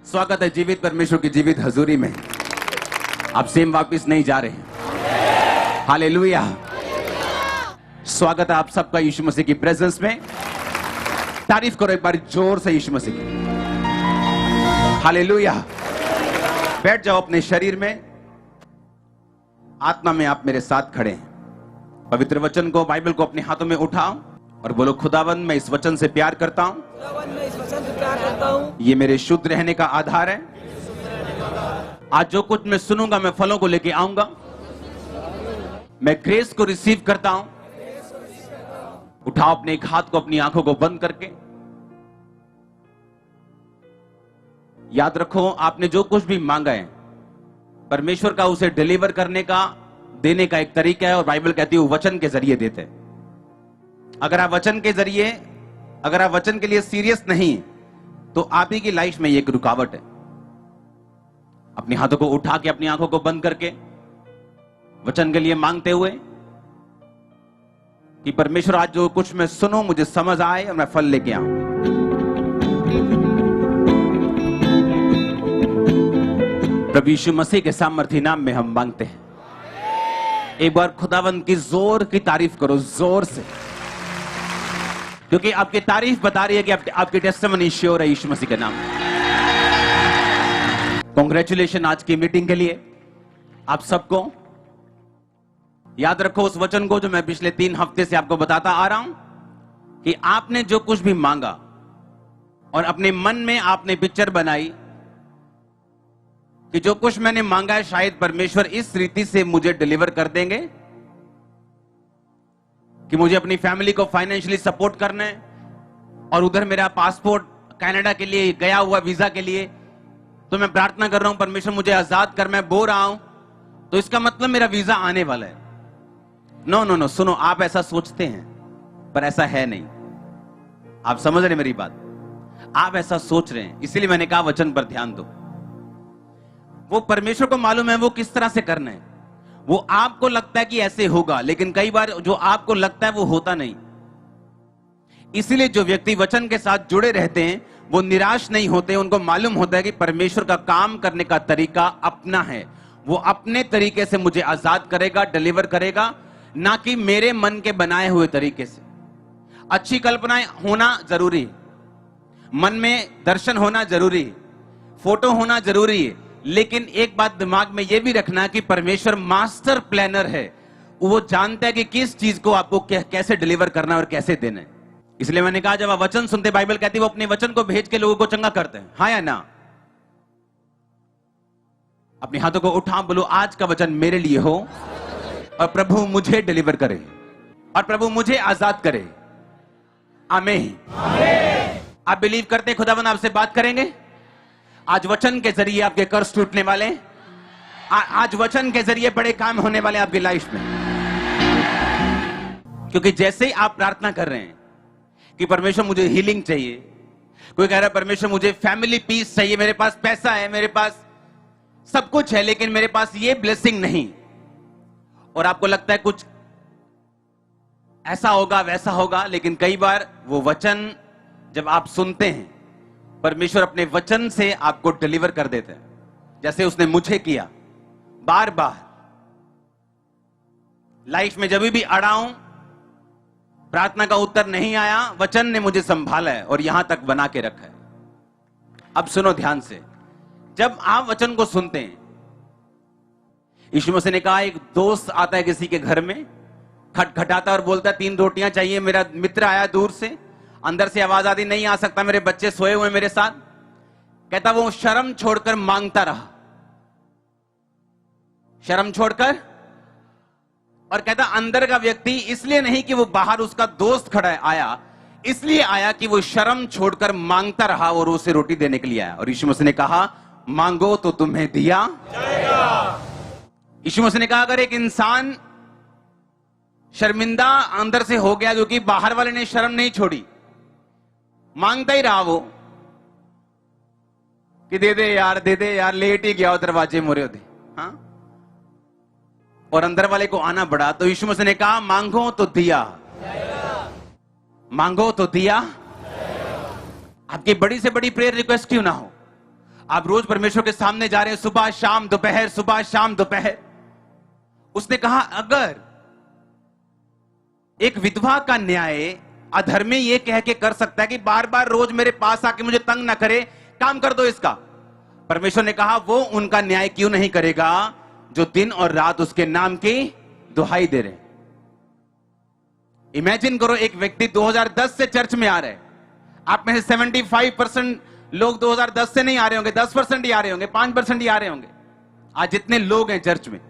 स्वागत है जीवित परमेश्वर की जीवित हजूरी में। आप सेम वापस नहीं जा रहे। हालेलुया। स्वागत है आप सबका यीशु मसीह की प्रेजेंस में। तारीफ करो एक बार जोर से यीशु मसीह की। हालेलुया। बैठ जाओ अपने शरीर में, आत्मा में आप मेरे साथ खड़े हैं। पवित्र वचन को, बाइबल को अपने हाथों में उठाओ और बोलो, खुदावंद मैं इस वचन से प्यार करता हूं। ये मेरे शुद्ध रहने का आधार है। आज जो कुछ मैं सुनूंगा मैं फलों को लेके आऊंगा। मैं ग्रेस को रिसीव करता हूं। उठाओ अपने एक हाथ को, अपनी आंखों को बंद करके। याद रखो, आपने जो कुछ भी मांगा है परमेश्वर का, उसे डिलीवर करने का, देने का एक तरीका है। और बाइबल कहती है वो वचन के जरिए देते हैं। अगर आप वचन के जरिए, अगर आप वचन के लिए सीरियस नहीं तो आप ही की लाइफ में ये एक रुकावट है। अपने हाथों को उठा के, अपनी आंखों को बंद करके, वचन के लिए मांगते हुए कि परमेश्वर आज जो कुछ मैं सुनूं मुझे समझ आए और मैं फल लेके आऊं। प्रभु यीशु मसीह के सामर्थी नाम में हम मांगते हैं। एक बार खुदावंद की जोर की तारीफ करो, जोर से, क्योंकि आपकी तारीफ बता रही है कि आपकी टेस्टिमनी श्योर है यीशु मसीह के नाम। कांग्रेचुलेशन आज की मीटिंग के लिए आप सबको। याद रखो उस वचन को जो मैं पिछले 3 हफ्ते से आपको बताता आ रहा हूं कि आपने जो कुछ भी मांगा और अपने मन में आपने पिक्चर बनाई कि जो कुछ मैंने मांगा है शायद परमेश्वर इस रीति से मुझे डिलीवर कर देंगे कि मुझे अपनी फैमिली को फाइनेंशियली सपोर्ट करना है और उधर मेरा पासपोर्ट कनाडा के लिए गया हुआ, वीजा के लिए, तो मैं प्रार्थना कर रहा हूं परमेश्वर मुझे आजाद कर, मैं बो रहा हूं तो इसका मतलब मेरा वीजा आने वाला है। नो नो नो, सुनो, आप ऐसा सोचते हैं पर ऐसा है नहीं। आप समझ रहे मेरी बात? आप ऐसा सोच रहे हैं, इसीलिए मैंने कहा वचन पर ध्यान दो। वो परमेश्वर को मालूम है वो किस तरह से करना है। वो आपको लगता है कि ऐसे होगा, लेकिन कई बार जो आपको लगता है वो होता नहीं। इसीलिए जो व्यक्ति वचन के साथ जुड़े रहते हैं वो निराश नहीं होते। उनको मालूम होता है कि परमेश्वर का काम करने का तरीका अपना है। वो अपने तरीके से मुझे आजाद करेगा, डिलीवर करेगा, ना कि मेरे मन के बनाए हुए तरीके से। अच्छी कल्पनाएं होना जरूरी है, मन में दर्शन होना जरूरी है, फोटो होना जरूरी है, लेकिन एक बात दिमाग में यह भी रखना कि परमेश्वर मास्टर प्लानर है। वो जानता है कि किस चीज को आपको कैसे डिलीवर करना है और कैसे देना है। इसलिए मैंने कहा जब आप वचन सुनते, बाइबल कहती है वो अपने वचन को भेज के लोगों को चंगा करते हैं। हाँ या ना? अपने हाथों को उठा, बोलो आज का वचन मेरे लिए हो और प्रभु मुझे डिलीवर करे और प्रभु मुझे आजाद करे। आमीन। आप बिलीव करते खुदावन आपसे बात करेंगे? आज वचन के जरिए आपके कर्ज टूटने वाले, आज वचन के जरिए बड़े काम होने वाले आपकी लाइफ में। क्योंकि जैसे ही आप प्रार्थना कर रहे हैं कि परमेश्वर मुझे हीलिंग चाहिए, कोई कह रहा है परमेश्वर मुझे फैमिली पीस चाहिए, मेरे पास पैसा है, मेरे पास सब कुछ है, लेकिन मेरे पास ये ब्लेसिंग नहीं, और आपको लगता है कुछ ऐसा होगा वैसा होगा, लेकिन कई बार वो वचन जब आप सुनते हैं परमेश्वर अपने वचन से आपको डिलीवर कर देते हैं। जैसे उसने मुझे किया। बार बार लाइफ में जब भी अड़ा हूं, प्रार्थना का उत्तर नहीं आया, वचन ने मुझे संभाला है और यहां तक बना के रखा है। अब सुनो ध्यान से, जब आप वचन को सुनते हैं, यीशु मसीह ने कहा एक दोस्त आता है किसी के घर में, खटखटाता और बोलता 3 रोटियां चाहिए। मेरा मित्र आया दूर से, अंदर से आवाज आती नहीं आ सकता, मेरे बच्चे सोए हुए मेरे साथ। कहता वो शर्म छोड़कर मांगता रहा, शर्म छोड़कर, और कहता अंदर का व्यक्ति इसलिए नहीं कि वो बाहर उसका दोस्त खड़ा है आया, इसलिए आया कि वो शर्म छोड़कर मांगता रहा और उसे रोटी देने के लिए आया। और यीशु मसीह ने कहा मांगो तो तुम्हें दिया जाएगा। यीशु मसीह ने कहा अगर एक इंसान शर्मिंदा अंदर से हो गया, जो कि बाहर वाले ने शर्म नहीं छोड़ी, मांगता ही रहा वो कि दे दे यार, लेट ही गया दरवाजे मोरे दे, हाँ, और अंदर वाले को आना पड़ा, तो यीशु मसीह ने कहा मांगो तो दिया, मांगो तो दिया। आपकी बड़ी से बड़ी प्रेयर रिक्वेस्ट क्यों ना हो, आप रोज परमेश्वर के सामने जा रहे हैं, सुबह शाम दोपहर, सुबह शाम दोपहर। उसने कहा अगर एक विधवा का न्याय अधर्मी ये कह के कर सकता है कि बार बार रोज मेरे पास आके मुझे तंग ना करे, काम कर दो इसका, परमेश्वर ने कहा वो उनका न्याय क्यों नहीं करेगा जो दिन और रात उसके नाम की दुहाई दे रहे। इमेजिन करो, एक व्यक्ति 2010 से चर्च में आ रहा है, आप में से 75% लोग 2010 से नहीं आ रहे होंगे, 10% ही आ रहे होंगे, 5% ही आ रहे होंगे। आज जितने लोग हैं चर्च में,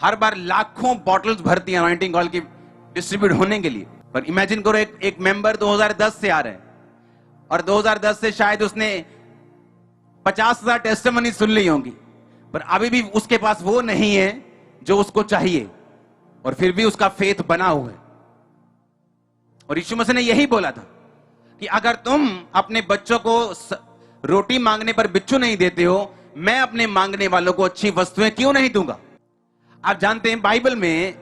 हर बार लाखों बॉटल्स भरती हैं अनॉइंटिंग ऑयल की डिस्ट्रीब्यूट होने के लिए। पर इमेजिन करो एक मेंबर 2010 से आ रहे हैं और 2010 से शायद उसने 50,000 टेस्टिमनी सुन ली होंगी, पर अभी भी उसके पास वो नहीं है जो उसको चाहिए, और फिर भी उसका फेथ बना हुआ है। और यीशु मसीह ने यही बोला था कि अगर तुम अपने बच्चों को रोटी मांगने पर बिच्छू नहीं देते हो, मैं अपने मांगने वालों को अच्छी वस्तुएं क्यों नहीं दूंगा। आप जानते हैं बाइबल में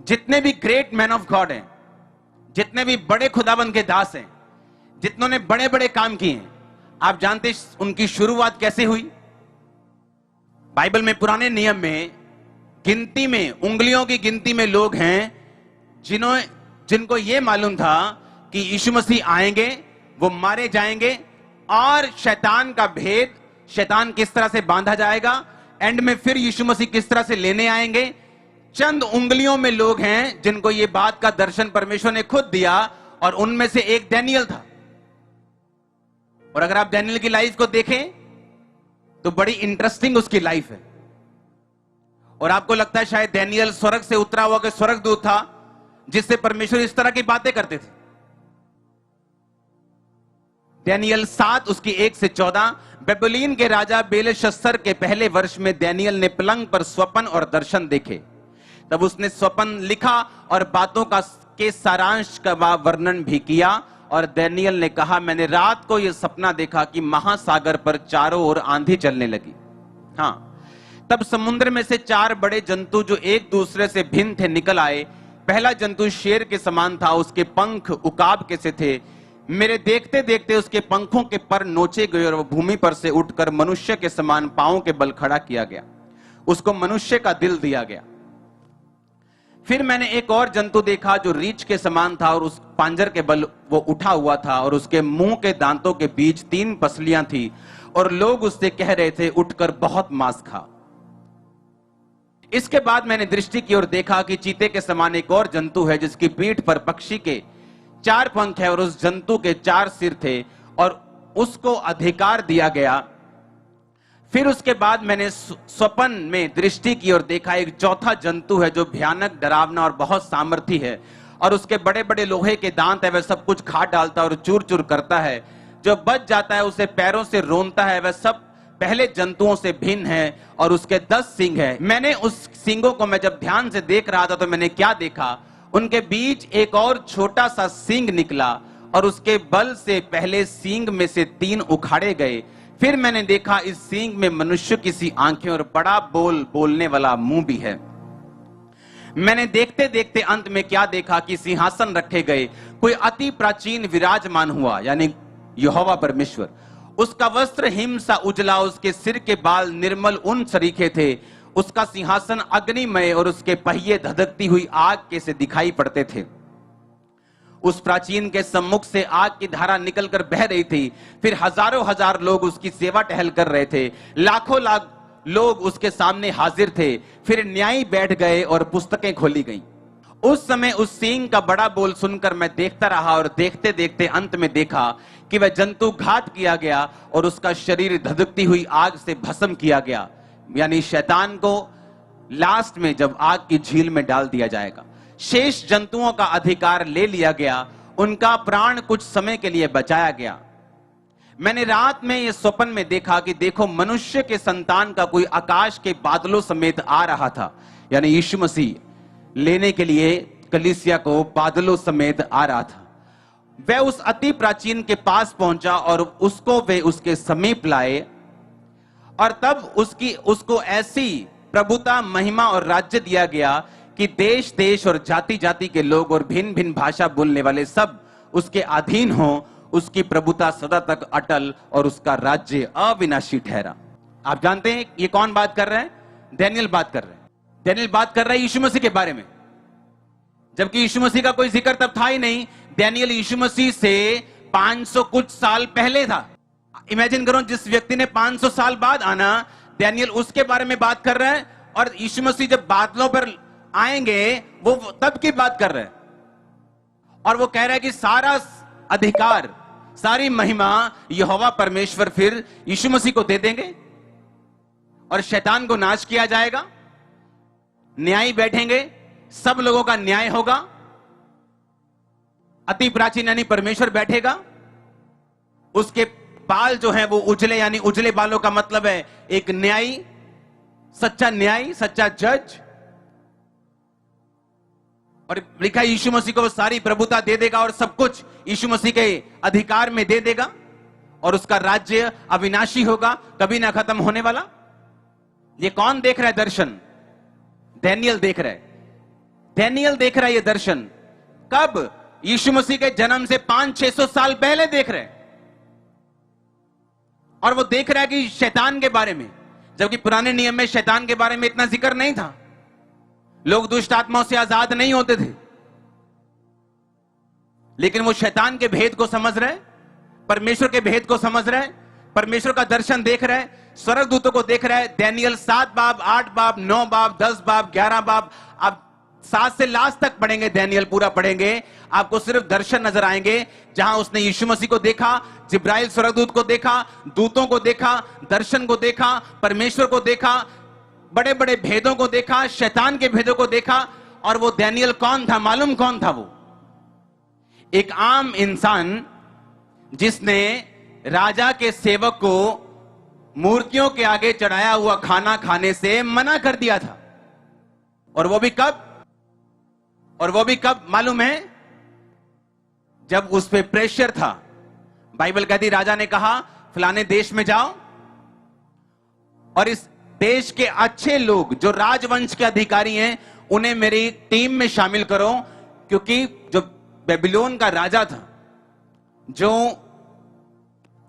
जितने भी ग्रेट मैन ऑफ गॉड हैं, जितने भी बड़े खुदाबंद के दास हैं, जितनों ने बड़े बड़े काम किए हैं, आप जानते हैं उनकी शुरुआत कैसे हुई। बाइबल में पुराने नियम में गिनती में, उंगलियों की गिनती में लोग हैं जिनको यह मालूम था कि यीशु मसीह आएंगे, वो मारे जाएंगे और शैतान का भेद, शैतान किस तरह से बांधा जाएगा, एंड में फिर यीशु मसीह किस तरह से लेने आएंगे। चंद उंगलियों में लोग हैं जिनको यह बात का दर्शन परमेश्वर ने खुद दिया, और उनमें से एक डैनियल था। और अगर आप डैनियल की लाइफ को देखें तो बड़ी इंटरेस्टिंग उसकी लाइफ है। और आपको लगता है शायद डैनियल स्वर्ग से उतरा हुआ कोई स्वर्गदूत था जिससे परमेश्वर इस तरह की बातें करते थे। डैनियल 7 उसकी 1 से 14। बेबीलोन के राजा बेलशस्सर के पहले वर्ष में डैनियल ने पलंग पर स्वप्न और दर्शन देखे। तब उसने स्वप्न लिखा और बातों के सारांश का वर्णन भी किया। और डैनियल ने कहा, मैंने रात को यह सपना देखा कि महासागर पर चारों ओर आंधी चलने लगी। हाँ, तब समुद्र में से 4 बड़े जंतु जो एक दूसरे से भिन्न थे निकल आए। पहला जंतु शेर के समान था, उसके पंख उकाब के से थे। मेरे देखते देखते उसके पंखों के पर नोचे गए और वह भूमि पर से उठकर मनुष्य के समान पांवों के बल खड़ा किया गया। उसको मनुष्य का दिल दिया गया। फिर मैंने एक और जंतु देखा जो रीछ के समान था और उस पांजर के बल वो उठा हुआ था, और उसके मुंह के दांतों के बीच 3 पसलियां थी, और लोग उससे कह रहे थे, उठकर बहुत मांस खा। इसके बाद मैंने दृष्टि की और देखा कि चीते के समान एक और जंतु है जिसकी पीठ पर पक्षी के 4 पंख है, और उस जंतु के 4 सिर थे और उसको अधिकार दिया गया। फिर उसके बाद मैंने स्वप्न में दृष्टि की और देखा एक चौथा जंतु है जो भयानक, डरावना और बहुत सामर्थी है, और उसके बड़े बड़े लोहे के दांत है, वह सब कुछ खा डालता है और चूर चूर करता है। जो बच जाता है उसे पैरों से रोनता है। वह सब पहले जंतुओं से भिन्न है और उसके 10 सींग है। मैंने उस सींगों को मैं जब ध्यान से देख रहा था तो मैंने क्या देखा, उनके बीच एक और छोटा सा सींग निकला और उसके बल से पहले सींग में से 3 उखाड़े गए। फिर मैंने देखा इस सींग में मनुष्य की सी आंखें और बड़ा बोलने वाला मुंह भी है। मैंने देखते देखते अंत में क्या देखा कि सिंहासन रखे गए, कोई अति प्राचीन विराजमान हुआ, यानी यहोवा परमेश्वर। उसका वस्त्र हिम सा उजला, उसके सिर के बाल निर्मल उन सरीखे थे। उसका सिंहासन अग्निमय और उसके पहिए धधकती हुई आग के से दिखाई पड़ते थे। उस प्राचीन के सम्मुख से आग की धारा निकलकर बह रही थी। फिर हजारों हजार लोग उसकी सेवा टहल कर रहे थे। लाखों लाख लोग उसके सामने हाजिर थे। फिर न्यायी बैठ गए और पुस्तकें खोली गईं। उस समय उस सींग का बड़ा बोल सुनकर मैं देखता रहा, और देखते देखते अंत में देखा कि वह जंतु घात किया गया और उसका शरीर धधकती हुई आग से भस्म किया गया, यानी शैतान को लास्ट में जब आग की झील में डाल दिया जाएगा। शेष जंतुओं का अधिकार ले लिया गया, उनका प्राण कुछ समय के लिए बचाया गया। मैंने रात में यह स्वप्न में देखा कि देखो, मनुष्य के संतान का कोई आकाश के बादलों समेत आ रहा था, यानी यीशु मसीह लेने के लिए कलीसिया को बादलों समेत आ रहा था। वह उस अति प्राचीन के पास पहुंचा और उसको वे उसके समीप लाए, और तब उसको ऐसी प्रभुता, महिमा और राज्य दिया गया कि देश देश और जाति जाति के लोग और भिन्न भिन्न भाषा बोलने वाले सब उसके अधीन हों। उसकी प्रभुता सदा तक अटल और उसका राज्य अविनाशी ठहरा। आप जानते हैं ये कौन बात कर रहे हैं? डैनियल बात कर रहे हैं। डैनियल बात कर रहा है यीशु मसीह के बारे में, जबकि यीशु मसीह का कोई जिक्र तब था ही नहीं। डैनियल यीशु मसीह से 500 कुछ साल पहले था। इमेजिन करो, जिस व्यक्ति ने 500 साल बाद आना, डैनियल उसके बारे में बात कर रहा है, और यीशु मसीह जब बादलों पर आएंगे वो तब की बात कर रहे हैं। और वो कह रहा है कि सारा अधिकार, सारी महिमा यहोवा परमेश्वर फिर यीशु मसीह को दे देंगे और शैतान को नाश किया जाएगा। न्यायी बैठेंगे, सब लोगों का न्याय होगा। अति प्राचीन यानी परमेश्वर बैठेगा, उसके बाल जो है वो उजले, यानी उजले बालों का मतलब है एक न्यायी, सच्चा न्यायी, सच्चा जज। और लिखा यीशु मसीह को वो सारी प्रभुता दे देगा और सब कुछ यीशु मसीह के अधिकार में दे देगा, और उसका राज्य अविनाशी होगा, कभी ना खत्म होने वाला। ये कौन देख रहा है दर्शन? डैनियल देख रहा है। डैनियल देख रहा है ये दर्शन कब? यीशु मसीह के जन्म से 500-600 साल पहले देख रहे हैं। और वो देख रहा है कि शैतान के बारे में, जबकि पुराने नियम में शैतान के बारे में इतना जिक्र नहीं था। लोग दुष्ट आत्माओं से आजाद नहीं होते थे, लेकिन वो शैतान के भेद को समझ रहे, परमेश्वर के भेद को समझ रहे, परमेश्वर का दर्शन देख रहे, स्वर्गदूतों को देख रहा है। डैनियल 7 बाब, 8 बाब, 9 बाब, 10 बाब, 11 बाब, आप 7 से लास्ट तक पढ़ेंगे, डैनियल पूरा पढ़ेंगे, आपको सिर्फ दर्शन नजर आएंगे, जहां उसने यीशु मसीह को देखा, जिब्राइल स्वर्गदूत को देखा, दूतों को देखा, दर्शन को देखा, परमेश्वर को देखा, बड़े बड़े भेदों को देखा, शैतान के भेदों को देखा। और वो डैनियल कौन था? मालूम कौन था वो? एक आम इंसान जिसने राजा के सेवक को मूर्तियों के आगे चढ़ाया हुआ खाना खाने से मना कर दिया था। और वो भी कब? और वो भी कब मालूम है? जब उस पे प्रेशर था। बाइबल कहती राजा ने कहा फलाने देश में जाओ और इस देश के अच्छे लोग जो राजवंश के अधिकारी हैं उन्हें मेरी टीम में शामिल करो, क्योंकि जो बेबीलोन का राजा था, जो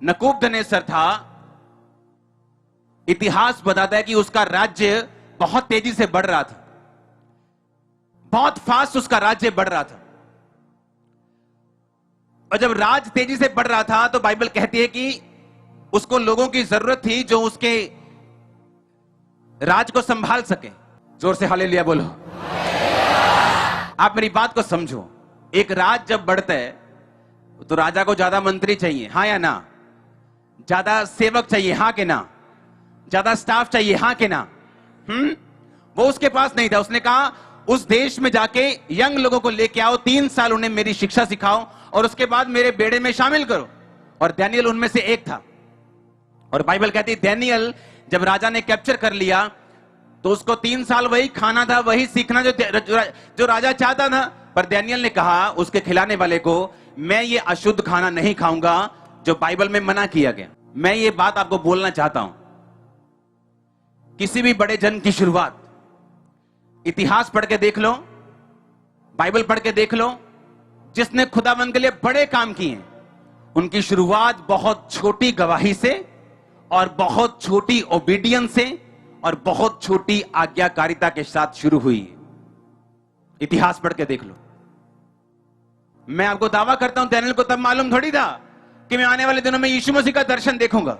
नबूकदनेस्सर था, इतिहास बताता है कि उसका राज्य बहुत तेजी से बढ़ रहा था, बहुत फास्ट उसका राज्य बढ़ रहा था। और जब राज तेजी से बढ़ रहा था तो बाइबल कहती है कि उसको लोगों की जरूरत थी जो उसके राज को संभाल सके। जोर से हालेलुया बोलो। आप मेरी बात को समझो। एक राज जब बढ़ता है तो राजा को ज्यादा मंत्री चाहिए, हां या ना? ज्यादा सेवक चाहिए, हां के ना? ज्यादा स्टाफ चाहिए, हां के ना? वो उसके पास नहीं था। उसने कहा उस देश में जाके यंग लोगों को लेके आओ, 3 साल उन्हें मेरी शिक्षा सिखाओ और उसके बाद मेरे बेड़े में शामिल करो। और डैनियल उनमें से एक था। और बाइबल कहती है डैनियल जब राजा ने कैप्चर कर लिया तो उसको 3 साल वही खाना था, वही सीखना जो राजा चाहता था। पर डैनियल ने कहा उसके खिलाने वाले को, मैं ये अशुद्ध खाना नहीं खाऊंगा जो बाइबल में मना किया गया। मैं ये बात आपको बोलना चाहता हूं, किसी भी बड़े जन की शुरुआत इतिहास पढ़ के देख लो, बाइबल पढ़ के देख लो, जिसने खुदावंद के लिए बड़े काम किए हैं, उनकी शुरुआत बहुत छोटी गवाही से और बहुत छोटी ओबीडियंस से और बहुत छोटी आज्ञाकारिता के साथ शुरू हुई। इतिहास पढ़ के देख लो। मैं आपको दावा करता हूं डैनियल को तब मालूम थोड़ी था कि मैं आने वाले दिनों में यीशु मसीह का दर्शन देखूंगा।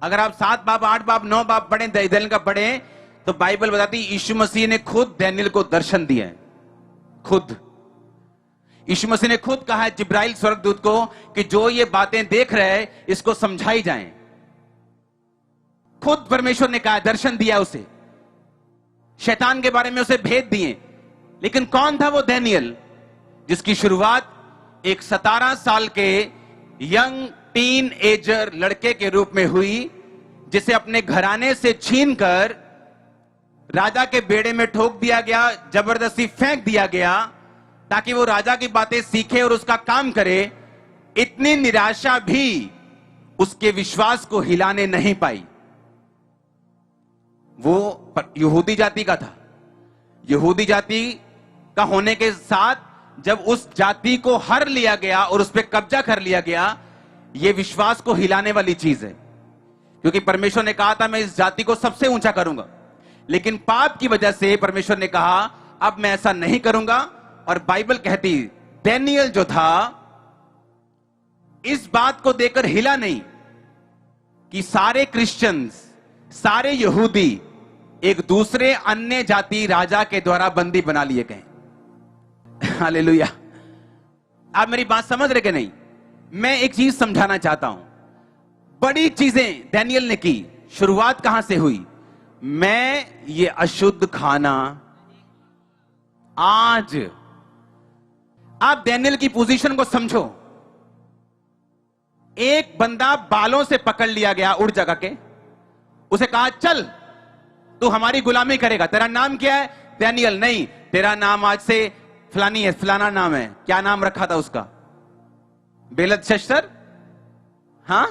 अगर आप 7 बाब, 8 बाब, 9 बाब पढ़े, डैनियल का पढ़े, तो बाइबल बताती यीशु मसीह ने खुद डैनियल को दर्शन दिया है। खुद यीशु मसीह ने खुद कहा है जिब्राइल स्वर्गदूत को कि जो ये बातें देख रहे हैं इसको समझाई जाएं। खुद परमेश्वर ने कहा, दर्शन दिया उसे, शैतान के बारे में उसे भेद दिए। लेकिन कौन था वो डैनियल जिसकी शुरुआत एक 17 साल के यंग टीन एजर लड़के के रूप में हुई, जिसे अपने घराने से छीनकर राजा के बेड़े में ठोक दिया गया, जबरदस्ती फेंक दिया गया ताकि वो राजा की बातें सीखे और उसका काम करे। इतनी निराशा भी उसके विश्वास को हिलाने नहीं पाई। वो यहूदी जाति का था। यहूदी जाति का होने के साथ जब उस जाति को हर लिया गया और उस पर कब्जा कर लिया गया, यह विश्वास को हिलाने वाली चीज है, क्योंकि परमेश्वर ने कहा था मैं इस जाति को सबसे ऊंचा करूंगा, लेकिन पाप की वजह से परमेश्वर ने कहा अब मैं ऐसा नहीं करूंगा। और बाइबल कहती डैनियल जो था इस बात को देखकर हिला नहीं कि सारे क्रिश्चियंस, सारे यहूदी एक दूसरे अन्य जाति राजा के द्वारा बंदी बना लिए गए। हालेलुया। आप मेरी बात समझ रहे कि नहीं? मैं एक चीज समझाना चाहता हूं। बड़ी चीजें डैनियल ने की। शुरुआत कहां से हुई? मैं ये अशुद्ध खाना आज, आप डैनियल की पोजीशन को समझो। एक बंदा बालों से पकड़ लिया गया उड़ जगह के, उसे कहा चल तू हमारी गुलामी करेगा। तेरा नाम क्या है? डैनियल। नहीं, तेरा नाम आज से फलानी है, फलाना नाम है। क्या नाम रखा था उसका? बेलतशस्सर। हाँ,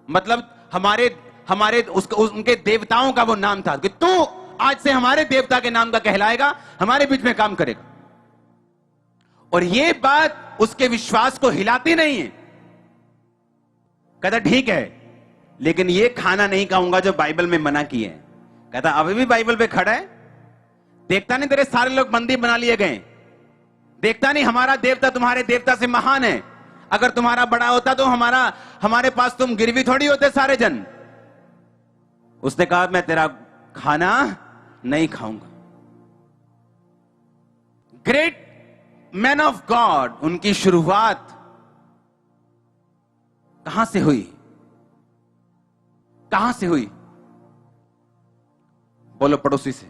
मतलब उनके देवताओं का वो नाम था कि तू आज से हमारे देवता के नाम का कहलाएगा, हमारे बीच में काम करेगा। और ये बात उसके विश्वास को हिलाती नहीं है। कहता ठीक है, लेकिन ये खाना नहीं खाऊंगा जो बाइबल में मना किए है। कहता अभी भी बाइबल पे खड़ा है? देखता नहीं तेरे सारे लोग बंदी बना लिए गए? देखता नहीं हमारा देवता तुम्हारे देवता से महान है? अगर तुम्हारा बड़ा होता तो हमारे पास तुम गिरवी थोड़ी होते सारे जन। उसने कहा मैं तेरा खाना नहीं खाऊंगा। ग्रेट मैन ऑफ गॉड, उनकी शुरुआत कहां से हुई? कहां से हुई? बोलो पड़ोसी से,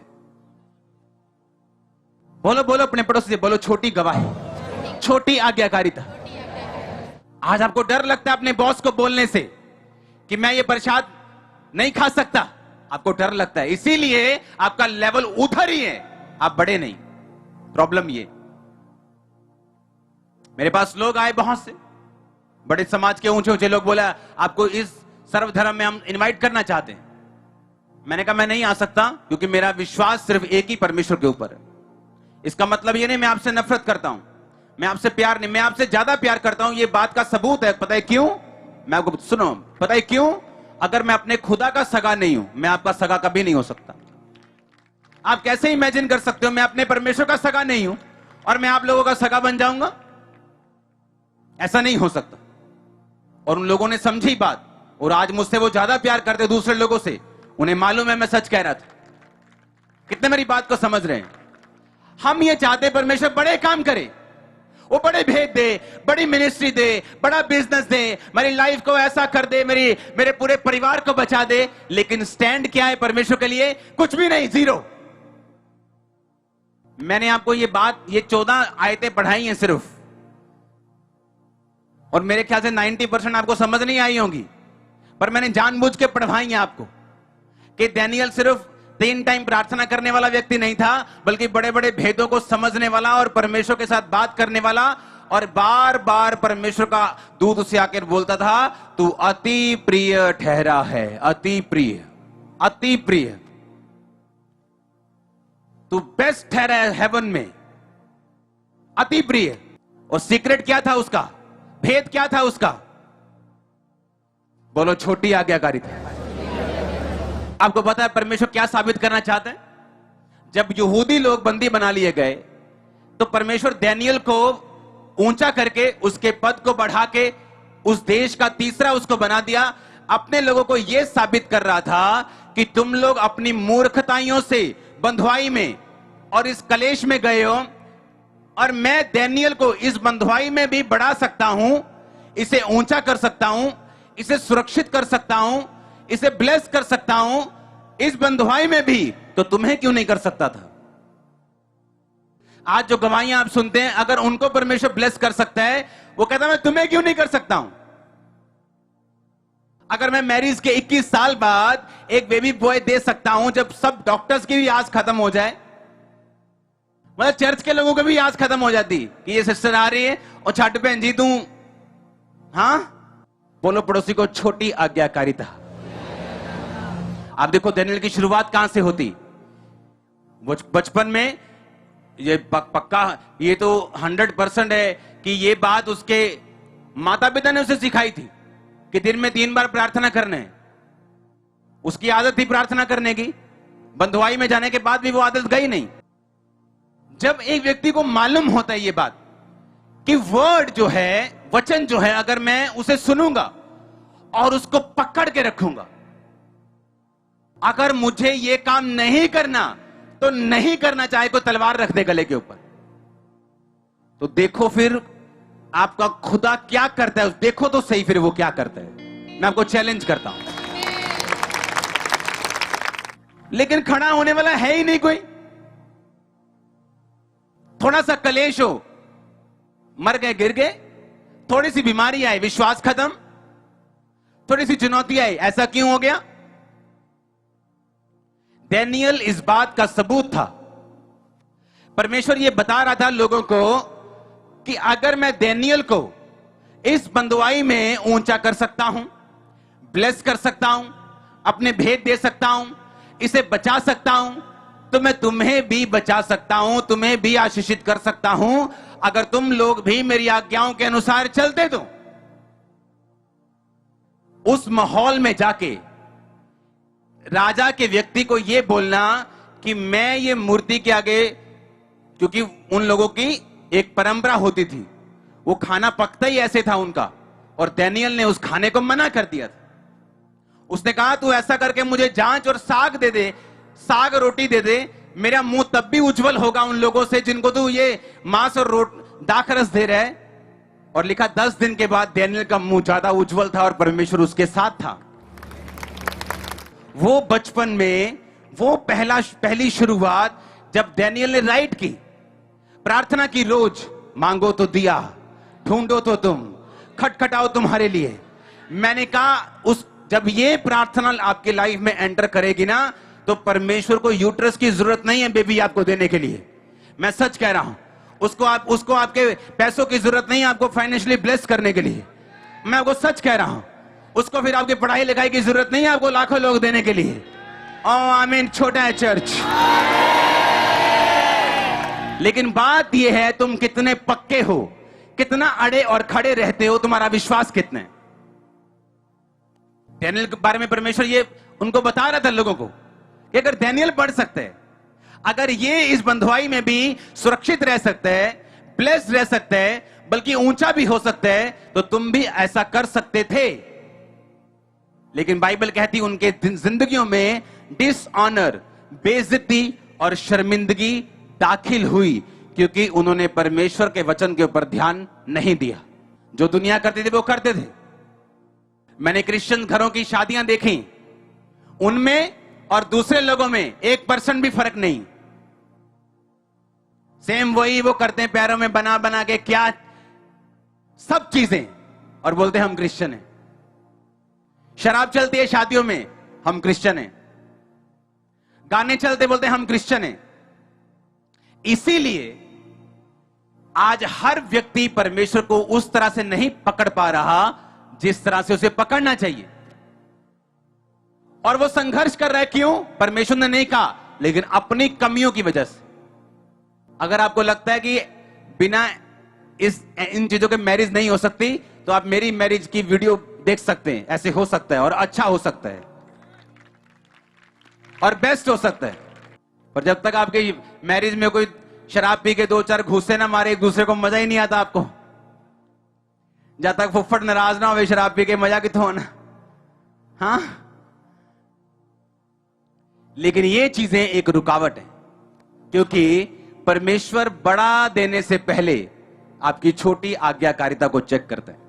बोलो बोलो अपने पड़ोसी से, बोलो छोटी गवाही, छोटी आज्ञाकारिता। आज आपको डर लगता है अपने बॉस को बोलने से कि मैं ये प्रसाद नहीं खा सकता। आपको डर लगता है, इसीलिए आपका लेवल उधर ही है, आप बड़े नहीं। प्रॉब्लम ये, मेरे पास लोग आए बहुत से बड़े समाज के ऊंचे ऊंचे लोग, बोला आपको इस सर्वधर्म में हम इनवाइट करना चाहते हैं। मैंने कहा मैं नहीं आ सकता, क्योंकि मेरा विश्वास सिर्फ एक ही परमेश्वर के ऊपर है। इसका मतलब ये नहीं मैं आपसे नफरत करता हूं, मैं आपसे प्यार नहीं, मैं आपसे ज्यादा प्यार करता हूं। ये बात का सबूत है। पता है क्यों? मैं आपको सुनो, पता है क्यों? अगर मैं अपने खुदा का सगा नहीं हूं, मैं आपका सगा कभी नहीं हो सकता। आप कैसे इमेजिन कर सकते हो मैं अपने परमेश्वर का सगा नहीं हूं और मैं आप लोगों का सगा बन जाऊंगा? ऐसा नहीं हो सकता। और उन लोगों ने समझी बात, और आज मुझसे वो ज्यादा प्यार करते दूसरे लोगों से। उन्हें मालूम है मैं सच कह रहा था। कितने मेरी बात को समझ रहे हैं? हम ये चाहते परमेश्वर बड़े काम करे, वो बड़े भेद दे, बड़ी मिनिस्ट्री दे, बड़ा बिजनेस दे, मेरी लाइफ को ऐसा कर दे, मेरे पूरे परिवार को बचा दे। लेकिन स्टैंड क्या है परमेश्वर के लिए? कुछ भी नहीं, जीरो। मैंने आपको ये 14 आयतें पढ़ाई हैं सिर्फ, और मेरे ख्याल से 90% आपको समझ नहीं आई होंगी, पर मैंने जानबूझ के पढ़वाई है आपको कि डैनियल सिर्फ 3 टाइम प्रार्थना करने वाला व्यक्ति नहीं था, बल्कि बड़े बड़े भेदों को समझने वाला और परमेश्वर के साथ बात करने वाला। और बार बार परमेश्वर का दूत उसे आकर बोलता था तू अति प्रिय ठहरा है, अति प्रिय, अति प्रिय, तू बेस्ट ठहरा है हेवन में, अति प्रिय। और सीक्रेट क्या था उसका? भेद क्या था उसका? बोलो छोटी आज्ञाकारिता। आपको पता है परमेश्वर क्या साबित करना चाहते हैं? जब यहूदी लोग बंदी बना लिए गए तो परमेश्वर डैनियल को ऊंचा करके उसके पद को बढ़ा के उस देश का तीसरा उसको बना दिया। अपने लोगों को यह साबित कर रहा था कि तुम लोग अपनी मूर्खताइयों से बंधुआई में और इस कलेश में गए हो, और मैं डैनियल को इस बंधुआई में भी बढ़ा सकता हूं, इसे ऊंचा कर सकता हूं, इसे सुरक्षित कर सकता हूं, इसे ब्लेस कर सकता हूं इस बंधुआई में भी, तो तुम्हें क्यों नहीं कर सकता था? आज जो गवाहियां आप सुनते हैं, अगर उनको परमेश्वर ब्लेस कर सकता है, वो कहता है मैं तुम्हें क्यों नहीं कर सकता हूं? अगर मैं मैरिज के 21 साल बाद एक बेबी बॉय दे सकता हूं, जब सब डॉक्टर्स की भी आस खत्म हो जाए, मतलब चर्च के लोगों की भी आस खत्म हो जाती कि ये सिस्टर आ रही है और छठ बहन जी तू, हाँ बोलो पड़ोसी को छोटी आज्ञाकारिता। आप देखो डैनियल की शुरुआत कहां से होती? बचपन में ये पक्का, ये तो 100% है कि ये बात उसके माता पिता ने उसे सिखाई थी कि दिन में 3 बार प्रार्थना करने, उसकी आदत थी प्रार्थना करने की, बंधुआई में जाने के बाद भी वो आदत गई नहीं। जब एक व्यक्ति को मालूम होता है ये बात कि वर्ड जो है, वचन जो है, अगर मैं उसे सुनूंगा और उसको पकड़ के रखूंगा, अगर मुझे ये काम नहीं करना तो नहीं करना, चाहे कोई तलवार रख दे गले के ऊपर, तो देखो फिर आपका खुदा क्या करता है। देखो तो सही फिर वो क्या करता है। मैं आपको चैलेंज करता हूं, लेकिन खड़ा होने वाला है ही नहीं कोई। थोड़ा सा कलेश हो, मर गए, गिर गए, थोड़ी सी बीमारी आई, विश्वास खत्म, थोड़ी सी चुनौती आई, ऐसा क्यों हो गया? डैनियल इस बात का सबूत था। परमेश्वर ये बता रहा था लोगों को कि अगर मैं डैनियल को इस बंधुआई में ऊंचा कर सकता हूं, ब्लेस कर सकता हूं, अपने भेद दे सकता हूं, इसे बचा सकता हूं, तो मैं तुम्हें भी बचा सकता हूं, तुम्हें भी आशीषित कर सकता हूं, अगर तुम लोग भी मेरी आज्ञाओं के अनुसार चलते तो। उस माहौल में जाके राजा के व्यक्ति को यह बोलना कि मैं ये मूर्ति के आगे, क्योंकि उन लोगों की एक परंपरा होती थी, वो खाना पकता ही ऐसे था उनका, और डैनियल ने उस खाने को मना कर दिया था। उसने कहा तू ऐसा करके मुझे जांच और साग दे दे, साग रोटी दे दे, मेरा मुंह तब भी उज्जवल होगा उन लोगों से जिनको तू ये मांस और दाखरस दे रहा है। और लिखा 10 दिन के बाद डैनियल का मुंह ज्यादा उज्जवल था और परमेश्वर उसके साथ था। वो बचपन में वो पहली शुरुआत जब डैनियल ने राइट की, प्रार्थना की, रोज मांगो तो दिया, ढूंढो तो तुम, खटखटाओ तुम्हारे लिए। मैंने कहा जब ये प्रार्थना आपके लाइफ में एंटर करेगी ना, तो परमेश्वर को यूट्रस की जरूरत नहीं है बेबी आपको देने के लिए। मैं सच कह रहा हूं, उसको आपके पैसों की जरूरत नहीं है आपको फाइनेंशियली ब्लेस करने के लिए। मैं आपको सच कह रहा हूं, उसको फिर आपकी पढ़ाई लिखाई की जरूरत नहीं है आपको लाखों लोग देने के लिए। आमीन। छोटा है चर्च, लेकिन बात यह है तुम कितने पक्के हो, कितना अड़े और खड़े रहते हो, तुम्हारा विश्वास कितना है। डैनियल के बारे में परमेश्वर ये उनको बता रहा था लोगों को कि अगर डैनियल पढ़ सकते हैं, अगर ये इस बंधुआई में भी सुरक्षित रह सकते हैं, ब्लेस रह सकते हैं, बल्कि ऊंचा भी हो सकते हैं, तो तुम भी ऐसा कर सकते थे। लेकिन बाइबल कहती उनके जिंदगियों में डिसऑनर, बेइज्जती और शर्मिंदगी दाखिल हुई, क्योंकि उन्होंने परमेश्वर के वचन के ऊपर ध्यान नहीं दिया। जो दुनिया करती थी वो करते थे। मैंने क्रिश्चियन घरों की शादियां देखी, उनमें और दूसरे लोगों में 1% भी फर्क नहीं। सेम वही वो करते हैं, पैरों में बना बना के क्या सब चीजें, और बोलते हैं हम क्रिश्चियन हैं। शराब चलती है शादियों में, हम क्रिश्चियन हैं। गाने चलते, बोलते हैं हम क्रिश्चियन हैं। इसीलिए आज हर व्यक्ति परमेश्वर को उस तरह से नहीं पकड़ पा रहा जिस तरह से उसे पकड़ना चाहिए, और वो संघर्ष कर रहा है। क्यों? परमेश्वर ने नहीं कहा, लेकिन अपनी कमियों की वजह से। अगर आपको लगता है कि बिना इन चीजों के मैरिज नहीं हो सकती, तो आप मेरी मैरिज की वीडियो देख सकते हैं। ऐसे हो सकता है और अच्छा हो सकता है और बेस्ट हो सकता है। पर जब तक आपके मैरिज में कोई शराब पी के 2-4 घूसे ना मारे एक दूसरे को, मजा ही नहीं आता आपको। जब तक फुफ्फड़ नाराज ना हो शराब पी के, मजा कितना होना। हाँ, लेकिन ये चीजें एक रुकावट है, क्योंकि परमेश्वर बड़ा देने से पहले आपकी छोटी आज्ञाकारिता को चेक करता है।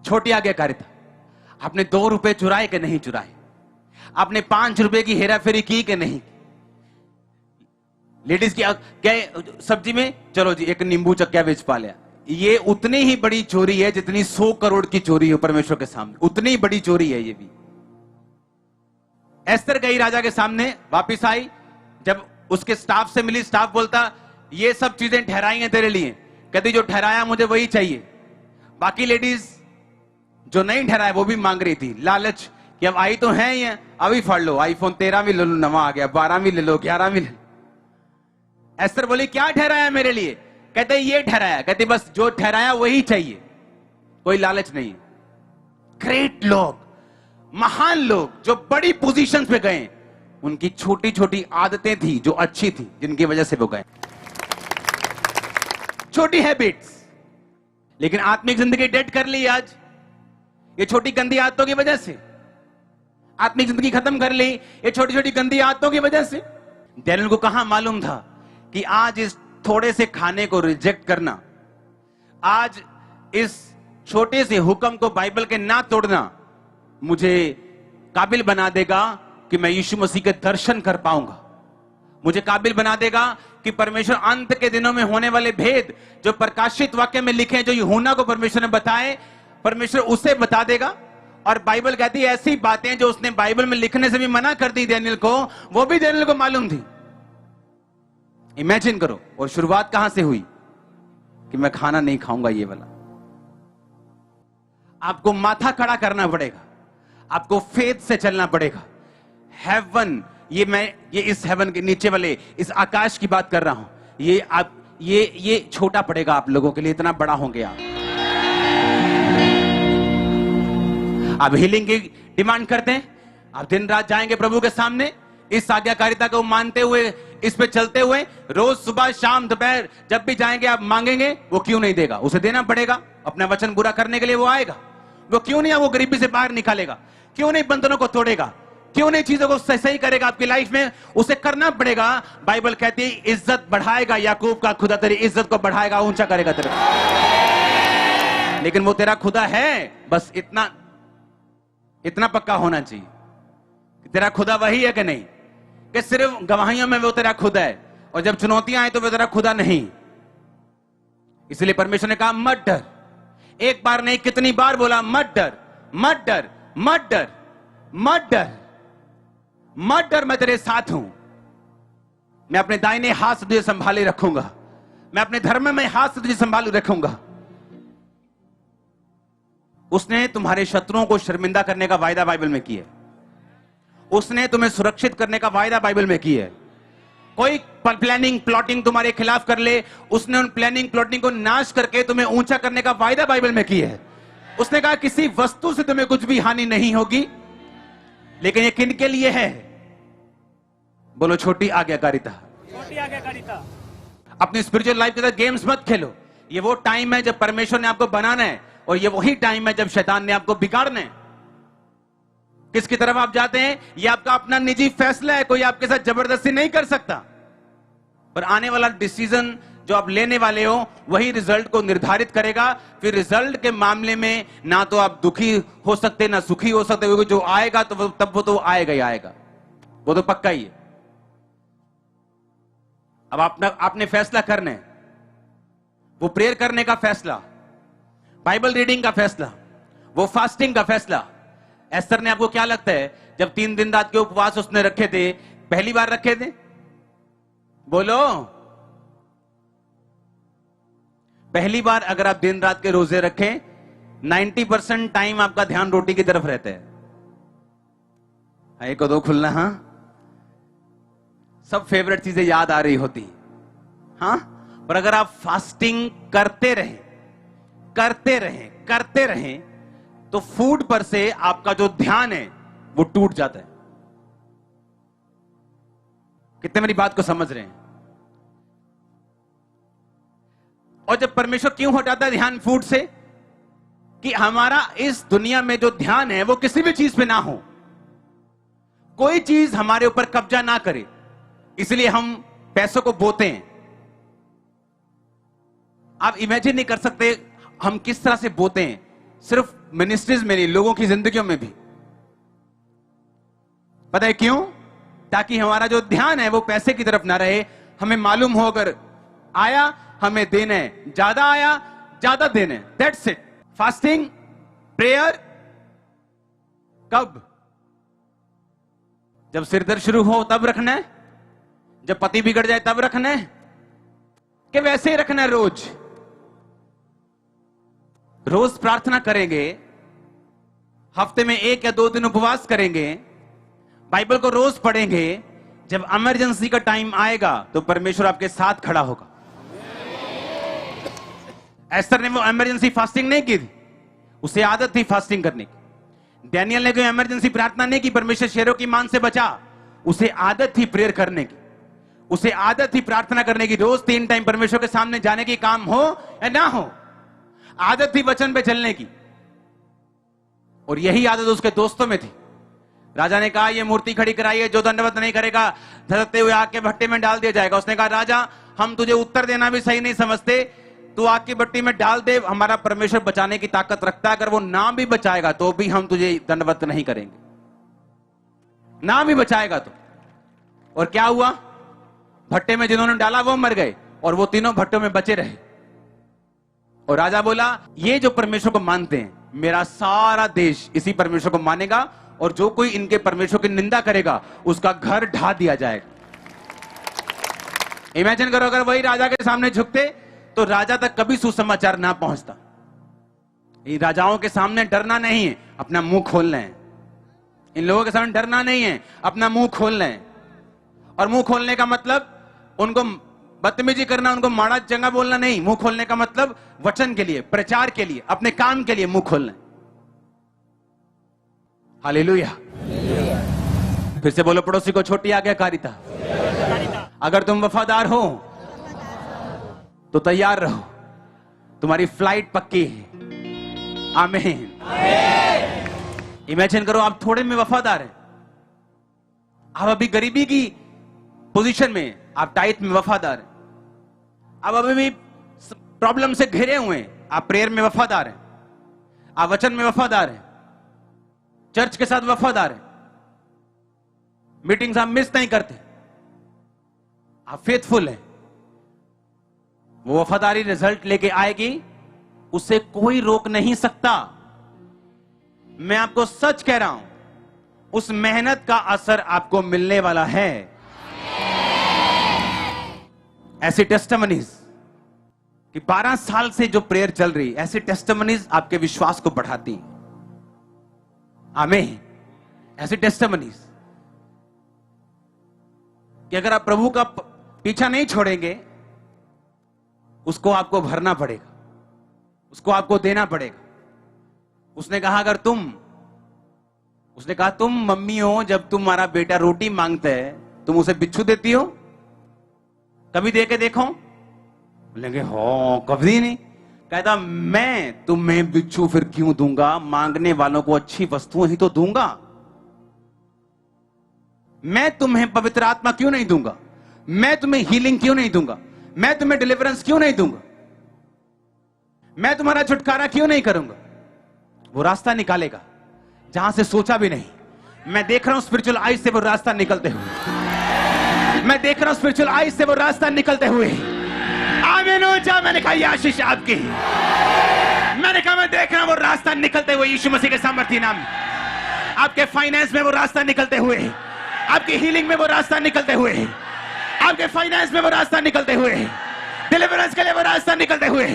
छोटी आज्ञाकारिता, आपने 2 रुपए चुराए कि नहीं चुराए, आपने 5 रुपए की हेराफेरी की कि नहीं। लेडीज की क्या सब्जी में, चलो जी एक नींबू चक्या बेच पा लिया, ये उतनी ही बड़ी चोरी है जितनी 100 करोड़ की चोरी हो परमेश्वर के सामने। उतनी बड़ी चोरी है ये भी। एस्तर गई राजा के सामने, वापिस आई, जब उसके स्टाफ से मिली, स्टाफ बोलता ये सब चीजें ठहराई हैं तेरे लिए। कहती जो ठहराया मुझे वही चाहिए। बाकी लेडीज जो नहीं ठहराया वो भी मांग रही थी, लालच कि अब आई तो है ये, अभी फाड़ लो, आईफोन 13 भी ले लो, नवा आ गया, 12 भी ले लो, 11 भी ले लो। एस्तर बोली क्या ठहराया मेरे लिए? कहते ये ठहराया। कहती बस जो ठहराया वही चाहिए, कोई लालच नहीं। ग्रेट लोग, महान लोग जो बड़ी पोजीशंस पे गए, उनकी छोटी छोटी आदतें थी जो अच्छी थी, जिनकी वजह से वो गए। छोटी हैबिट्स, लेकिन आत्मिक जिंदगी डेड कर ली आज ये छोटी गंदी आदतों की वजह से। आत्मिक जिंदगी खत्म कर ली ये छोटी छोटी गंदी आदतों की वजह से। डैनियल को कहां मालूम था कि आज इस थोड़े से खाने को रिजेक्ट करना, आज इस छोटे से हुक्म को बाइबल के ना तोड़ना मुझे काबिल बना देगा कि मैं यीशु मसीह के दर्शन कर पाऊंगा। मुझे काबिल बना देगा कि परमेश्वर अंत के दिनों में होने वाले भेद जो प्रकाशित वाक्य में लिखे, जो यूहन्ना को परमेश्वर ने बताए, परमेश्वर उसे बता देगा। और बाइबल कहती है ऐसी बातें जो उसने बाइबल में लिखने से भी मना कर दी डैनियल को, वो भी डैनियल को मालूम थी। इमेजिन करो। और शुरुआत कहां से हुई कि मैं खाना नहीं खाऊंगा ये वाला। आपको माथा खड़ा करना पड़ेगा, आपको फेथ से चलना पड़ेगा। हेवन, ये इस हेवन के नीचे वाले इस आकाश की बात कर रहा हूं। ये छोटा पड़ेगा आप लोगों के लिए, इतना बड़ा होंगे आप हीलिंग की डिमांड करते हैं, आप दिन रात जाएंगे प्रभु के सामने इस आज्ञाकारिता को मानते हुए, इस पे चलते हुए, रोज सुबह शाम दोपहर जब भी जाएंगे आप मांगेंगे। वो क्यों नहीं देगा? उसे देना पड़ेगा। अपना वचन पूरा करने के लिए वो आएगा। वो क्यों नहीं वो गरीबी से बाहर निकालेगा? क्यों नहीं बंधनों को तोड़ेगा? क्यों नहीं चीजों को सही करेगा आपकी लाइफ में? उसे करना पड़ेगा। बाइबल कहती है इज्जत बढ़ाएगा, याकूब का खुदा तेरी इज्जत को बढ़ाएगा, ऊंचा करेगा तेरे। लेकिन वो तेरा खुदा है, बस इतना पक्का होना चाहिए कि तेरा खुदा वही है कि नहीं, कि सिर्फ गवाहियों में वो तेरा खुदा है और जब चुनौतियां आए तो वो तेरा खुदा नहीं। इसलिए परमेश्वर ने कहा मत डर। एक बार नहीं, कितनी बार बोला मत डर, मत डर, मत डर, मत डर, मत डर, मैं तेरे साथ हूं। मैं अपने दाहिने हाथ से तुझे संभाले रखूंगा, मैं अपने धर्म में हाथ से तुझे संभाले रखूंगा। उसने तुम्हारे शत्रुओं को शर्मिंदा करने का वायदा बाइबल में किया है। उसने तुम्हें सुरक्षित करने का वायदा बाइबल में किया है। कोई प्लानिंग प्लॉटिंग तुम्हारे खिलाफ कर ले, उसने उन प्लानिंग प्लॉटिंग को नाश करके तुम्हें ऊंचा करने का वायदा बाइबल में किया है। उसने कहा किसी वस्तु से तुम्हें कुछ भी हानि नहीं होगी। लेकिन ये किन के लिए है? बोलो छोटी आज्ञाकारिता। छोटी आज्ञाकारिता। अपनी स्पिरिचुअल लाइफ के साथ गेम्स मत खेलो। ये वो टाइम है जब परमेश्वर ने आपको बनाना है और ये वही टाइम है जब शैतान ने आपको बिगाड़ना है। किसकी तरफ आप जाते हैं ये आपका अपना निजी फैसला है, कोई आपके साथ जबरदस्ती नहीं कर सकता। पर आने वाला डिसीजन जो आप लेने वाले हो वही रिजल्ट को निर्धारित करेगा। फिर रिजल्ट के मामले में ना तो आप दुखी हो सकते ना सुखी हो सकते, क्योंकि जो आएगा तो वो तो आएगा ही आएगा, वो तो पक्का ही है। अब आपने फैसला करना है, वो प्रेयर करने का फैसला, बाइबल रीडिंग का फैसला, वो फास्टिंग का फैसला। एस्तर ने आपको क्या लगता है जब 3 दिन रात के उपवास उसने रखे थे, पहली बार रखे थे? बोलो, पहली बार अगर आप दिन रात के रोजे रखें 90% टाइम आपका ध्यान रोटी की तरफ रहता है। एक दो खुलना, हाँ, सब फेवरेट चीजें याद आ रही होती, हाँ। पर अगर आप फास्टिंग करते रहें तो फूड पर से आपका जो ध्यान है वो टूट जाता है। कितने मेरी बात को समझ रहे हैं? और जब परमेश्वर क्यों हटाता है ध्यान फूड से? कि हमारा इस दुनिया में जो ध्यान है वो किसी भी चीज पे ना हो, कोई चीज हमारे ऊपर कब्जा ना करे। इसलिए हम पैसों को बोते हैं। आप इमेजिन नहीं कर सकते हम किस तरह से बोते हैं। सिर्फ मिनिस्ट्रीज में नहीं, लोगों की जिंदगियों में भी। पता है क्यों? ताकि हमारा जो ध्यान है वो पैसे की तरफ ना रहे। हमें मालूम हो अगर आया हमें देना है, ज्यादा आया ज्यादा देना है, दैट्स इट। फास्टिंग, प्रेयर कब? जब सिर दर्द शुरू हो तब रखना है, जब पति बिगड़ जाए तब रखना है, कि वैसे ही रखना है? रोज प्रार्थना करेंगे, हफ्ते में 1 या 2 दिन उपवास करेंगे, बाइबल को रोज पढ़ेंगे। जब इमरजेंसी का टाइम आएगा तो परमेश्वर आपके साथ खड़ा होगा। एस्तर ने वो इमरजेंसी फास्टिंग नहीं की थी, उसे आदत थी फास्टिंग करने की। डैनियल ने कोई इमरजेंसी प्रार्थना नहीं की, परमेश्वर शेरों की मान से बचा। उसे आदत थी प्रेयर करने की, उसे आदत थी प्रार्थना करने की, रोज 3 टाइम परमेश्वर के सामने जाने की, काम हो या ना हो, आदत थी वचन पे चलने की। और यही आदत उसके दोस्तों में थी। राजा ने कहा ये मूर्ति खड़ी कराइए, जो दंडवत नहीं करेगा धड़कते हुए आग के भट्टे में डाल दिया जाएगा। उसने कहा राजा हम तुझे उत्तर देना भी सही नहीं समझते, तू आग की भट्टी में डाल दे, हमारा परमेश्वर बचाने की ताकत रखता है, अगर वो ना भी बचाएगा तो भी हम तुझे दंडवत नहीं करेंगे, ना भी बचाएगा तो। और क्या हुआ, भट्टे में जिन्होंने डाला वो मर गए और वो तीनों भट्टों में बचे रहे। और राजा बोला ये जो परमेश्वर को मानते हैं, मेरा सारा देश इसी परमेश्वर को मानेगा, और जो कोई इनके परमेश्वर की निंदा करेगा उसका घर ढा दिया जाएगा। इमेजिन करो अगर वही राजा के सामने झुकते तो राजा तक कभी सुसमाचार ना पहुंचता। इन राजाओं के सामने डरना नहीं है, अपना मुंह खोलना है। इन लोगों के सामने डरना नहीं है, अपना मुंह खोलना है। और मुंह खोलने का मतलब उनको बदतमीजी करना, उनको माड़ा चंगा बोलना नहीं। मुंह खोलने का मतलब वचन के लिए, प्रचार के लिए, अपने काम के लिए मुंह खोलना है। हालेलुया। फिर से बोलो पड़ोसी को, छोटी आज्ञाकारिता। अगर तुम वफादार हो तो तैयार रहो, तुम्हारी फ्लाइट पक्की है। आमीन। इमेजिन करो आप थोड़े में वफादार हैं, आप अभी गरीबी की पोजीशन में, आप टाइट में वफादार हैं, आप अभी भी प्रॉब्लम से घिरे हुए हैं, आप प्रेयर में वफादार हैं, आप वचन में वफादार हैं, चर्च के साथ वफादार हैं, मीटिंग्स आप मिस नहीं करते, आप फेथफुल हैं, वो वफादारी रिजल्ट लेके आएगी, उसे कोई रोक नहीं सकता। मैं आपको सच कह रहा हूं, उस मेहनत का असर आपको मिलने वाला है। ऐसी टेस्टिमनीज कि 12 साल से जो प्रेयर चल रही, ऐसी टेस्टिमनीज आपके विश्वास को बढ़ाती हैं। आमीन। ऐसी टेस्टिमनीज कि अगर आप प्रभु का पीछा नहीं छोड़ेंगे, उसको आपको भरना पड़ेगा, उसको आपको देना पड़ेगा। उसने कहा अगर उसने कहा तुम मम्मी हो, जब तुम्हारा बेटा रोटी मांगता है तुम उसे बिच्छू देती हो? कभी दे के देखो? बोलेंगे हो कभी नहीं। कहता मैं तुम्हें बिच्छू फिर क्यों दूंगा, मांगने वालों को अच्छी वस्तुएं ही तो दूंगा। मैं तुम्हें पवित्र आत्मा क्यों नहीं दूंगा, मैं तुम्हें हीलिंग क्यों नहीं दूंगा, मैं तुम्हें डिलीवरेंस क्यों नहीं दूंगा, मैं तुम्हारा छुटकारा क्यों नहीं करूंगा? वो रास्ता निकालेगा जहां से सोचा भी नहीं। मैं देख रहा हूं स्पिरिचुअल आईज से वो रास्ता निकलते हुए, मैं देख रहा हूं स्पिरिचुअल आईज से वो रास्ता निकलते हुए। आमीन। मैंने कहा ये आशीष आपकी, मैंने कहा मैं देख रहा हूं वो रास्ता निकलते हुए यीशु मसीह के सामर्थ्य नाम। आपके फाइनेंस में वो रास्ता निकलते हुए, आपकी हीलिंग में वो रास्ता निकलते हुए, आपके फाइनेंस में वो रास्ता निकलते हुए, डिलीवरेंस के लिए वो रास्ता निकलते हुए,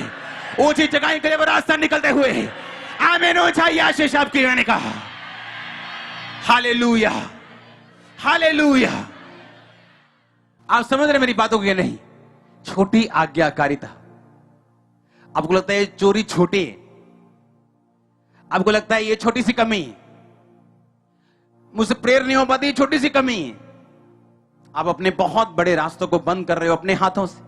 ऊंची जगह के लिए वो रास्ता निकलते हुए। आमीन। ये आशीष आपकी। मैंने कहा हालेलुया, हालेलुया। आप समझ रहे मेरी बातों को या नहीं? छोटी आज्ञाकारिता। आपको लगता है ये चोरी छोटी है, आपको लगता है ये छोटी सी कमी है, मुझसे प्रेयर नहीं हो पाती, छोटी सी कमी है। आप अपने बहुत बड़े रास्तों को बंद कर रहे हो अपने हाथों से,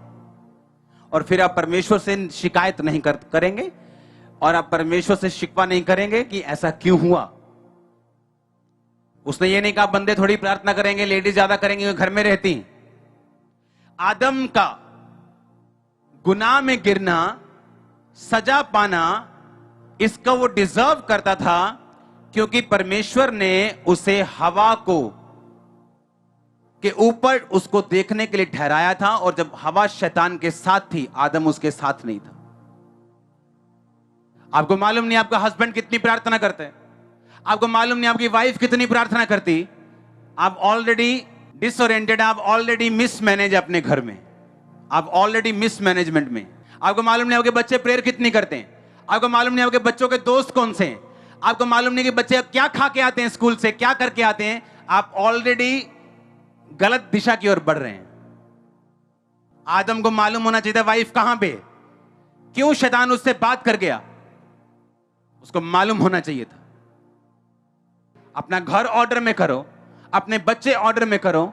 और फिर आप परमेश्वर से शिकायत नहीं करेंगे, और आप परमेश्वर से शिकवा नहीं करेंगे कि ऐसा क्यों हुआ। उसने ये नहीं कहा बंदे थोड़ी प्रार्थना करेंगे, लेडीज ज्यादा करेंगे, घर में रहती। आदम का गुनाह में गिरना, सजा पाना, इसका वो डिजर्व करता था, क्योंकि परमेश्वर ने उसे हवा को के ऊपर उसको देखने के लिए ठहराया था, और जब हवा शैतान के साथ थी, आदम उसके साथ नहीं था। आपको मालूम नहीं आपका हस्बैंड कितनी प्रार्थना करते हैं, आपको मालूम नहीं आपकी वाइफ कितनी प्रार्थना करती, आप ऑलरेडी डिसओरिएंटेड, आप ऑलरेडी मिसमैनेज अपने घर में, आप ऑलरेडी मिसमैनेजमेंट में। आपको मालूम नहीं आपके बच्चे प्रेयर कितनी करते हैं, आपको मालूम नहीं आपके बच्चों के दोस्त कौन से हैं, आपको मालूम नहीं कि बच्चे क्या खा के आते हैं स्कूल से, क्या करके आते हैं। आप ऑलरेडी गलत दिशा की ओर बढ़ रहे हैं। आदम को मालूम होना चाहिए था वाइफ कहां पे, क्यों शैतान उससे बात कर गया, उसको मालूम होना चाहिए था। अपना घर ऑर्डर में करो, अपने बच्चे ऑर्डर में करो।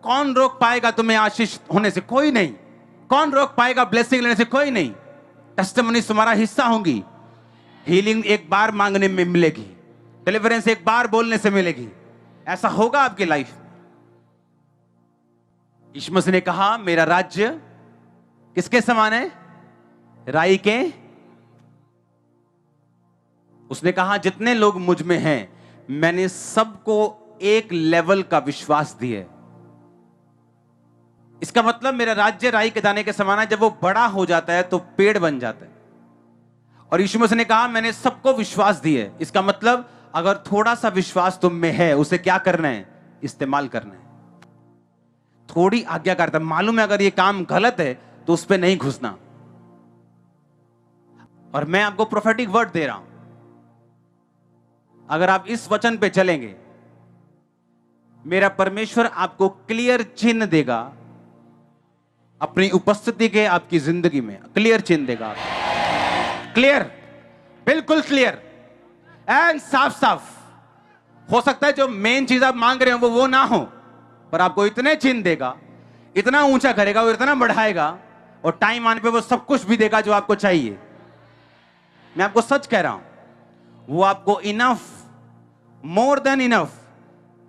कौन रोक पाएगा तुम्हें आशीष होने से? कोई नहीं। कौन रोक पाएगा ब्लेसिंग लेने से? कोई नहीं। टेस्टिमनी तुम्हारा हिस्सा होंगी। हीलिंग एक बार मांगने में मिलेगी, डिलीवरेंस एक बार बोलने से मिलेगी। ऐसा होगा आपकी लाइफ। यीशु मसीह ने कहा मेरा राज्य किसके समान है? राई के। उसने कहा जितने लोग मुझ में हैं मैंने सबको एक लेवल का विश्वास दिया। इसका मतलब मेरा राज्य राई के दाने के समान है। जब वो बड़ा हो जाता है तो पेड़ बन जाता है। और यीशु मसीह ने कहा मैंने सबको विश्वास दिया। इसका मतलब अगर थोड़ा सा विश्वास तुम में है उसे क्या करना है? इस्तेमाल करना है। थोड़ी आज्ञाकारिता। मालूम है अगर ये काम गलत है तो उस पर नहीं घुसना। और मैं आपको प्रोफेटिक वर्ड दे रहा हूं, अगर आप इस वचन पे चलेंगे मेरा परमेश्वर आपको क्लियर चिन्ह देगा अपनी उपस्थिति के, आपकी जिंदगी में क्लियर चिन्ह देगा। क्लियर, बिल्कुल क्लियर एंड साफ साफ। हो सकता है जो मेन चीज आप मांग रहे हो वो ना हो, पर आपको इतने चिन्ह देगा, इतना ऊंचा करेगा, वो इतना बढ़ाएगा, और टाइम आने पे वो सब कुछ भी देगा जो आपको चाहिए। मैं आपको सच कह रहा हूं, वो आपको इनफ, मोर देन इनफ,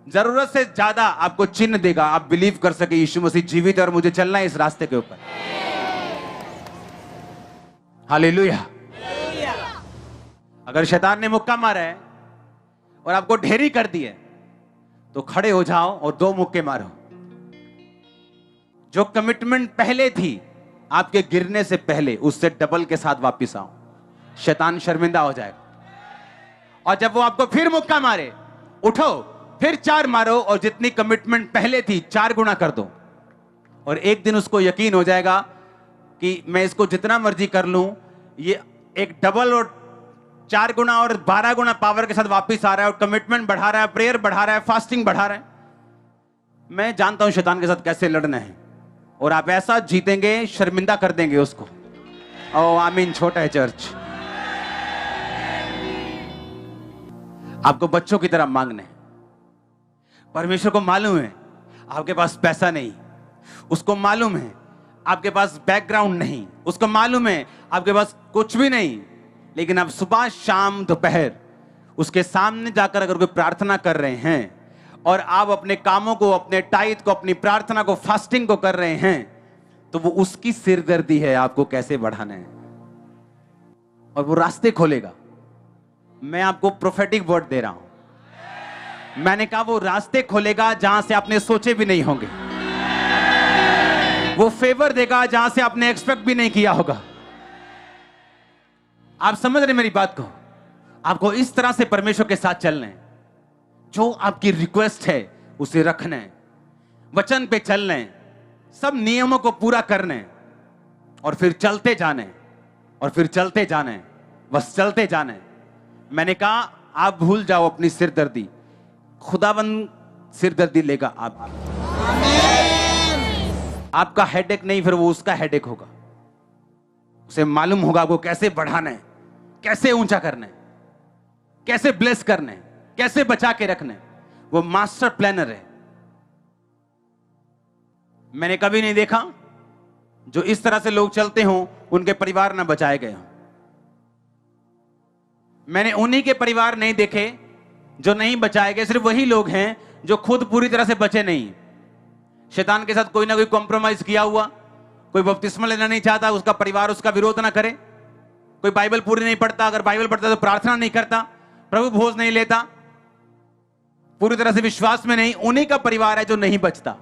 जरूरत से ज्यादा आपको चिन्ह देगा। आप बिलीव कर सके यीशु मसीह जीवित है और मुझे चलना है इस रास्ते के ऊपर। हालेलुया। अगर शैतान ने मुक्का मारा है और आपको ढेरी कर दी है तो खड़े हो जाओ और 2 मुक्के मारो। जो कमिटमेंट पहले थी आपके गिरने से पहले, उससे डबल के साथ वापिस आओ। शैतान शर्मिंदा हो जाएगा। और जब वो आपको फिर मुक्का मारे, उठो, फिर 4 मारो, और जितनी कमिटमेंट पहले थी 4 गुना कर दो। और एक दिन उसको यकीन हो जाएगा कि मैं इसको जितना मर्जी कर लूं, ये एक डबल और 4 गुना और 12 गुना पावर के साथ वापिस आ रहा है, और कमिटमेंट बढ़ा रहा है, प्रेयर बढ़ा रहा है, फास्टिंग बढ़ा रहा है। मैं जानता हूं शैतान के साथ कैसे लड़ना है, और आप ऐसा जीतेंगे, शर्मिंदा कर देंगे उसको। ओ आमीन। छोटा है चर्च। आपको बच्चों की तरह मांगना है। परमेश्वर को मालूम है आपके पास पैसा नहीं, उसको मालूम है आपके पास बैकग्राउंड नहीं, उसको मालूम है आपके पास कुछ भी नहीं, लेकिन आप सुबह शाम दोपहर उसके सामने जाकर अगर कोई प्रार्थना कर रहे हैं और आप अपने कामों को, अपने टाइट को, अपनी प्रार्थना को, फास्टिंग को कर रहे हैं, तो वो उसकी सिरदर्दी है आपको कैसे बढ़ाना है, और वो रास्ते खोलेगा। मैं आपको प्रोफेटिक वर्ड दे रहा हूं। मैंने कहा वो रास्ते खोलेगा जहां से आपने सोचे भी नहीं होंगे। वो फेवर देगा जहां से आपने एक्सपेक्ट भी नहीं किया होगा। आप समझ रहे मेरी बात को? आपको इस तरह से परमेश्वर के साथ चलना है। जो आपकी रिक्वेस्ट है उसे रखना है, वचन पे चलना है, सब नियमों को पूरा करना है, और फिर चलते जाना है, और फिर चलते जाना है, बस चलते जाना है। मैंने कहा आप भूल जाओ अपनी सिरदर्दी, खुदाबंद सिरदर्दी लेगा आपकी। आपका हेडेक नहीं, फिर वो उसका हेडेक होगा। उसे मालूम होगा आपको कैसे बढ़ाना है, कैसे ऊंचा करना है, कैसे ब्लेस करना है, कैसे बचा के रखना है। वो मास्टर प्लानर है। मैंने कभी नहीं देखा जो इस तरह से लोग चलते हों उनके परिवार ना बचाए गए हों। मैंने उन्हीं के परिवार नहीं देखे जो नहीं बचाए गए। सिर्फ वही लोग हैं जो खुद पूरी तरह से बचे नहीं। शैतान के साथ कोई ना कोई कॉम्प्रोमाइज किया हुआ, कोई बपतिस्मा लेना नहीं चाहता, उसका परिवार उसका विरोध ना करे। कोई बाइबल पूरी नहीं पढ़ता, अगर बाइबल पढ़ता तो प्रार्थना नहीं करता, प्रभु भोज नहीं लेता, पूरी तरह से विश्वास में नहीं। उन्हीं का परिवार है जो नहीं बचता।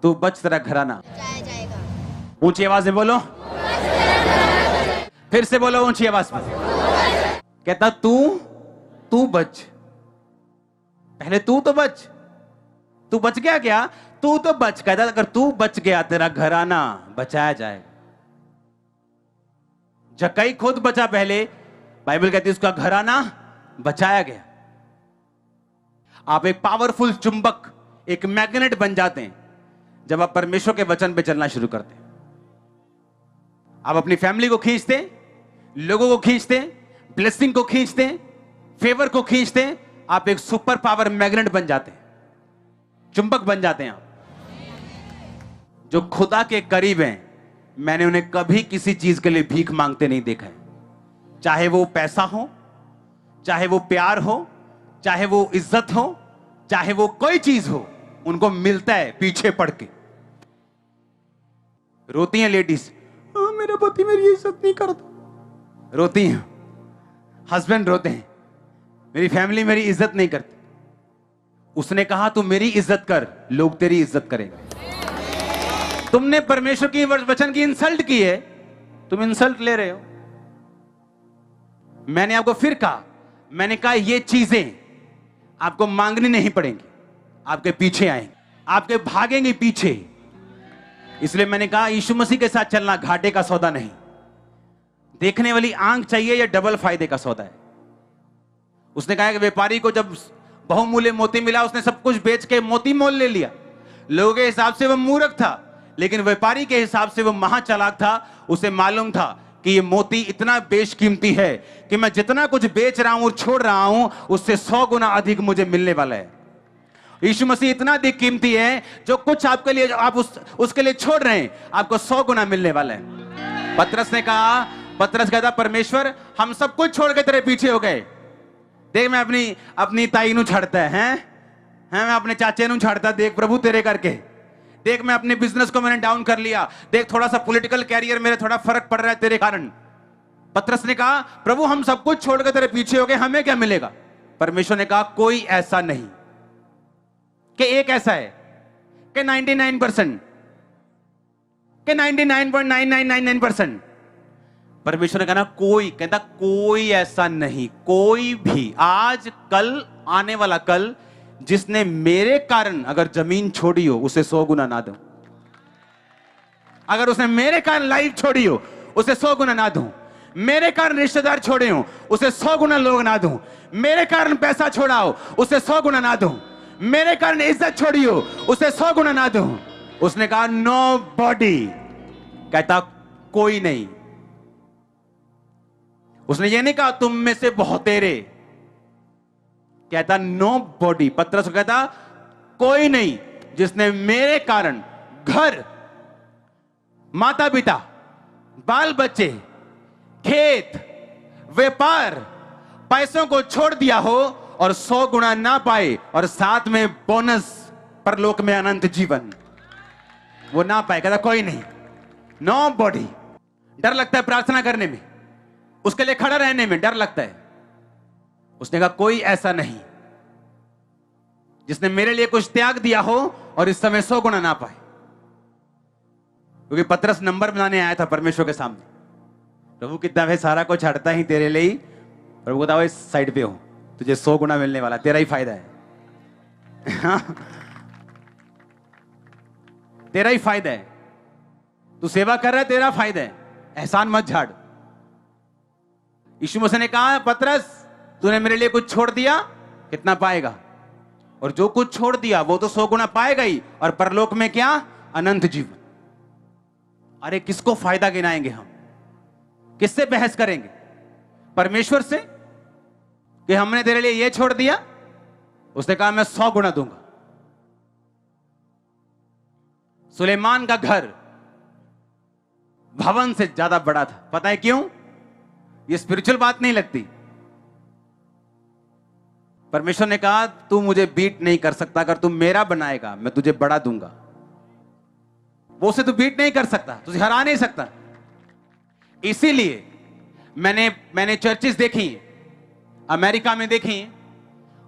तो बच तेरा घराना। ऊंची आवाज में बोलो, फिर से बोलो ऊंची आवाज में। कहता तू बच, पहले तू तो बच। तू बच गया क्या? तू तो बच। कहता अगर तू बच गया तेरा घराना बचाया जाएगा। जक्कई खुद बचा पहले, बाइबल कहती है उसका घराना बचाया गया। आप एक पावरफुल चुंबक, एक मैग्नेट बन जाते हैं जब आप परमेश्वर के वचन पे चलना शुरू करते हैं। आप अपनी फैमिली को खींचते, लोगों को खींचते, ब्लेसिंग को खींचते, फेवर को खींचते, आप एक सुपर पावर मैग्नेट बन जाते हैं, चुंबक बन जाते हैं आप। जो खुदा के करीब हैं, मैंने उन्हें कभी किसी चीज के लिए भीख मांगते नहीं देखा है। चाहे वो पैसा हो, चाहे वो प्यार हो, चाहे वो इज्जत हो, चाहे वो कोई चीज हो, उनको मिलता है पीछे पड़ के। रोती हैं लेडीज, मेरा पति मेरी इज्जत नहीं करता। रोती हैं, हस्बैंड रोते हैं, मेरी फैमिली मेरी इज्जत नहीं करती। उसने कहा तू मेरी इज्जत कर, लोग तेरी इज्जत करेंगे। तुमने परमेश्वर की वचन की इंसल्ट की है, तुम इंसल्ट ले रहे हो। मैंने आपको फिर कहा, मैंने कहा ये चीजें आपको मांगनी नहीं पड़ेंगी, आपके पीछे आएंगे, आपके भागेंगे पीछे। इसलिए मैंने कहा यीशु मसीह के साथ चलना घाटे का सौदा नहीं। देखने वाली आंख चाहिए या डबल फायदे का सौदा है। उसने कहा कि व्यापारी को जब बहुमूल्य मोती मिला, उसने सब कुछ बेच के मोती मोल ले लिया। लोगों के हिसाब से वह मूर्ख था, लेकिन व्यापारी के हिसाब से वह महाचालाक था। उसे मालूम था कि ये मोती इतना बेशकीमती है कि मैं जितना कुछ बेच रहा हूं और छोड़ रहा हूं, उससे 100 गुना अधिक मुझे मिलने वाला है। यीशु मसीह इतना अधिक कीमती है, जो कुछ आपके लिए आप उसके लिए छोड़ रहे हैं, आपको 100 गुना मिलने वाला है। पतरस ने कहा, पतरस कहता परमेश्वर हम सब कुछ छोड़ के तेरे पीछे हो गए। देख मैं अपनी ताई नु छाड़ता है, मैं अपने चाचे नु छाड़ता, देख प्रभु तेरे करके। देख मैं अपने बिजनेस को मैंने डाउन कर लिया, देख थोड़ा सा पॉलिटिकल कैरियर मेरे थोड़ा फर्क पड़ रहा है तेरे कारण। पतरस ने कहा प्रभु हम सब कुछ छोड़ के तेरे पीछे हो गए, हमें क्या मिलेगा? परमेश्वर ने कहा कोई ऐसा नहीं कि एक ऐसा है कि 99% कि 99.9999%। परमेश्वर ने कहा ना कोई, कहता कोई ऐसा नहीं, कोई भी आज कल आने वाला कल जिसने मेरे कारण अगर जमीन छोड़ी हो, उसे 100 गुना ना दूं। अगर उसने मेरे कारण लाइफ छोड़ी हो, उसे 100 गुना ना दूं। मेरे कारण रिश्तेदार छोड़े हो, उसे 100 गुना लोग ना दूं। मेरे कारण पैसा छोड़ा हो, उसे 100 गुना ना दूं। मेरे कारण इज्जत छोड़ी हो, उसे 100 गुना ना दूं। उसने कहा नो बॉडी, कहता कोई नहीं। उसने ये नहीं कहा तुम में से बहुतेरे, कहता नो बॉडी। पतरस कहता कोई नहीं जिसने मेरे कारण घर, माता पिता, बाल बच्चे, खेत, व्यापार, पैसों को छोड़ दिया हो और 100 गुना ना पाए, और साथ में बोनस परलोक में अनंत जीवन वो ना पाए। कहता कोई नहीं, नो बॉडी। डर लगता है प्रार्थना करने में, उसके लिए खड़ा रहने में डर लगता है। उसने कहा कोई ऐसा नहीं जिसने मेरे लिए कुछ त्याग दिया हो और इस समय 100 गुना ना पाए। क्योंकि पतरस नंबर बनाने आया था परमेश्वर के सामने। प्रभु कितना है, सारा कुछ हटता ही तेरे लिए ही। प्रभु बताओ इस साइड पे हो, तुझे 100 गुना मिलने वाला, तेरा ही फायदा है। तेरा ही फायदा है, तू सेवा कर रहा है, तेरा फायदा है, एहसान मत झाड़। यीशु मसीह ने कहा पतरस तूने मेरे लिए कुछ छोड़ दिया, कितना पाएगा? और जो कुछ छोड़ दिया वो तो 100 गुना पाएगा ही, और परलोक में क्या? अनंत जीवन। अरे किसको फायदा गिनाएंगे हम? किससे बहस करेंगे? परमेश्वर से कि हमने तेरे लिए ये छोड़ दिया। उसने कहा मैं 100 गुना दूंगा। सुलेमान का घर भवन से ज्यादा बड़ा था। पता है क्यों? ये स्पिरिचुअल बात नहीं लगती। परमेश्वर ने कहा तू मुझे बीट नहीं कर सकता, अगर तू मेरा बनाएगा मैं तुझे बड़ा दूंगा। वो से तू बीट नहीं कर सकता, तुझे हरा नहीं सकता। इसीलिए मैंने चर्चेस देखी, अमेरिका में देखी,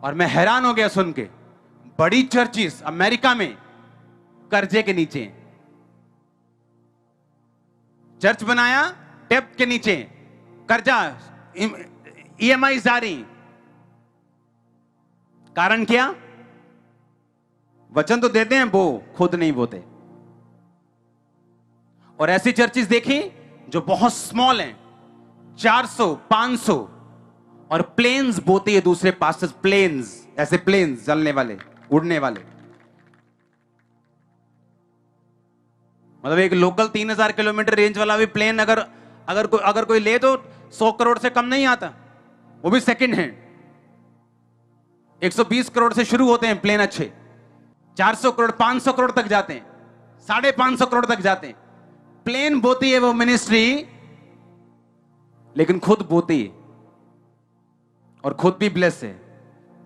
और मैं हैरान हो गया सुन के। बड़ी चर्चेस अमेरिका में कर्जे के नीचे, चर्च बनाया टेप के नीचे, कर्जा, EMI जारी। कारण क्या? वचन तो देते हैं, वो खुद नहीं बोते। और ऐसी चर्चेस देखी जो बहुत स्मॉल हैं, 400, 500, और प्लेन्स बोती है दूसरे पास्टर्स। प्लेन्स, ऐसे प्लेन्स चलने वाले, उड़ने वाले। मतलब एक लोकल 3000 किलोमीटर रेंज वाला भी प्लेन अगर कोई ले तो 100 करोड़ से कम नहीं आता, वो भी सेकंड हैंड। 120 करोड़ से शुरू होते हैं प्लेन अच्छे, 400 करोड़ 500 करोड़ तक जाते हैं, 550 करोड़ तक जाते हैं। प्लेन बोती है वो मिनिस्ट्री, लेकिन खुद बोती है और खुद भी ब्लेस है,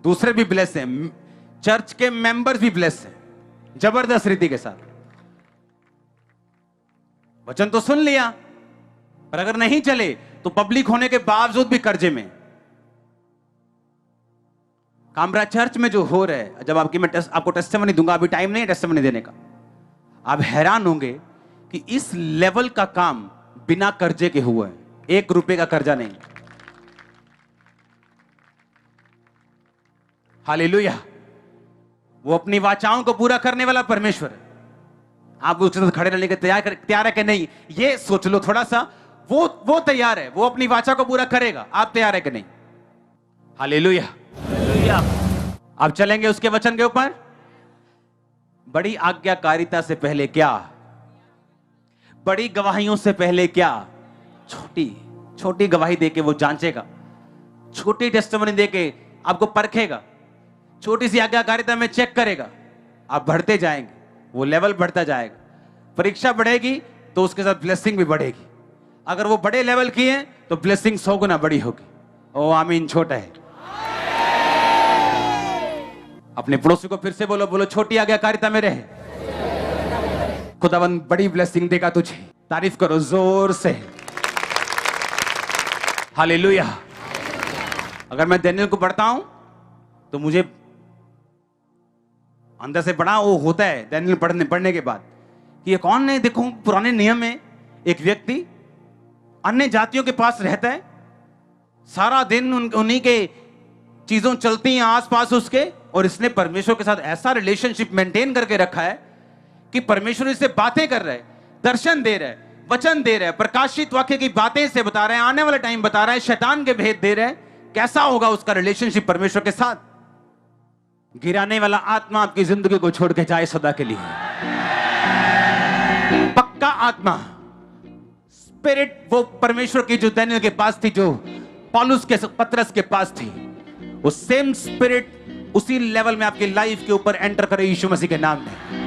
दूसरे भी ब्लेस हैं, चर्च के मेंबर्स भी ब्लेस हैं, जबरदस्त रीति के साथ। वचन तो सुन लिया, पर अगर नहीं चले तो पब्लिक होने के बावजूद भी कर्जे में। कामरा चर्च में जो हो रहा है, जब आपको टेस्टिमनी दूंगा, अभी टाइम नहीं है टेस्टिमनी देने का, आप हैरान होंगे कि इस लेवल का काम बिना कर्जे के हुआ है, 1 रुपए का कर्जा नहीं। हालेलुया। वो अपनी वाचाओं को पूरा करने वाला परमेश्वर है। आप उसके साथ खड़े रहने के तैयार है कि नहीं, ये सोच लो थोड़ा सा। वो तैयार है, वो अपनी वाचा को पूरा करेगा। आप तैयार है कि नहीं? हालेलुया। अब चलेंगे उसके वचन के ऊपर। बड़ी आज्ञाकारिता से पहले क्या, बड़ी गवाहियों से पहले क्या, छोटी छोटी गवाही देके वो जांचेगा, छोटी टेस्टिमनी देके आपको परखेगा, छोटी सी आज्ञाकारिता में चेक करेगा। आप बढ़ते जाएंगे, वो लेवल बढ़ता जाएगा, परीक्षा बढ़ेगी तो उसके साथ ब्लेसिंग भी बढ़ेगी। अगर वो बड़े लेवल की है तो ब्लेसिंग 100 गुना बड़ी होगी। ओ आमीन। छोटा है। अपने पड़ोसी को फिर से बोलो, बोलो छोटी आज्ञाकारिता में रहे, खुदावन बड़ी ब्लेसिंग देगा तुझे। तारीफ करो जोर से। हालेलुया। अगर मैं दानियेल को पढ़ता हूं तो मुझे अंदर से बड़ा वो होता है दानियेल पढ़ने के बाद कि ये कौन है। देखो पुराने नियम में एक व्यक्ति अन्य जातियों के पास रहता है, सारा दिन उन्हीं के चीजों चलती हैं आसपास उसके, और इसने परमेश्वर के साथ ऐसा रिलेशनशिप मेंटेन करके रखा है कि परमेश्वर इससे बातें कर रहा है, दर्शन दे रहा है, वचन दे रहा है, प्रकाशित वाक्य की बातें से बता रहा है, आने वाला टाइम बता रहा है, शैतान के भेद दे रहा है। कैसा होगा उसका रिलेशनशिप परमेश्वर के साथ? गिराने वाला आत्मा आपकी जिंदगी को छोड़ के जाए सदा के लिए। पक्का आत्मा, स्पिरिट, वो परमेश्वर की जो दानियेल के पास थी, जो पौलुस के पतरस के पास थी, वो सेम स्पिरिट उसी लेवल में आपकी लाइफ के ऊपर एंटर करे यीशु मसीह के नाम में।